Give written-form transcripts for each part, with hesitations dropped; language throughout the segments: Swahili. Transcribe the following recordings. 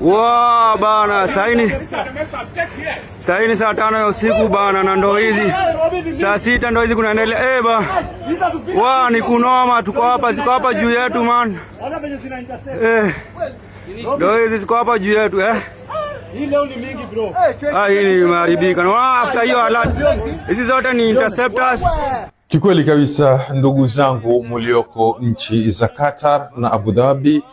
Wow bana, saini saa 5 ya usiku bana, na ndo hizi saa 6 ndo hizi kunaendelea. Ba wow, ni kunoma, tuko hapa, ziko hapa juu yetu man. Ndo hizi ziko hapa juu yetu Hii leo ni mingi bro. Hii imeharibika. No, after hiyo alert. Hizi zote ni interceptors. Kikweli kabisa ndugu zangu mlioko nchi za Qatar na Abu Dhabi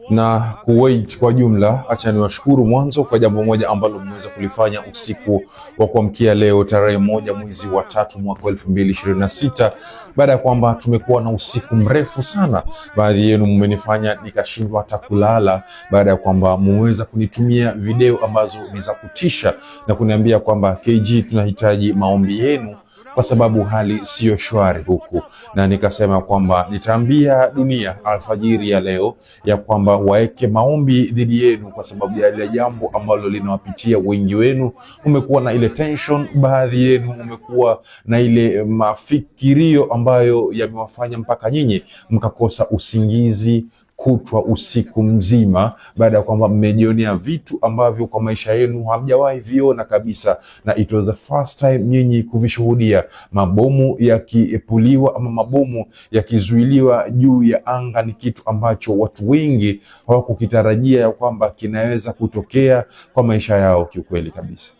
na Kuwait kwa jumla, acha niwashukuru mwanzo kwa jambo moja ambalo mmeweza kulifanya usiku wa kuamkia leo tarehe 1 mwezi wa 3 mwaka 2026, baada ya kwamba tumekuwa na usiku mrefu sana. Baadhi yenu mmenifanya nikashindwa hata kulala, baada ya kwamba mmeweza kunitumia video ambazo ni za kutisha na kuniambia kwamba KG, tunahitaji maombi yenu kwa sababu hali sio shwari huku, na nikasema kwamba nitaambia dunia alfajiri ya leo ya kwamba waeke maombi dhidi yenu kwa sababu ya ile jambo ambalo linawapitia wengi wenu. Umekuwa na ile tension, baadhi yenu umekuwa na ile mafikirio ambayo yamewafanya mpaka nyinyi mkakosa usingizi kutwa usiku mzima, baada ya kwamba mmejionea vitu ambavyo kwa maisha yenu hamjawahi viona kabisa, na it was the first time nyinyi kuvishuhudia. Mabomu yakiepuliwa ama mabomu yakizuiliwa juu ya anga ni kitu ambacho watu wengi hawakukitarajia ya kwamba kinaweza kutokea kwa maisha yao kiukweli kabisa.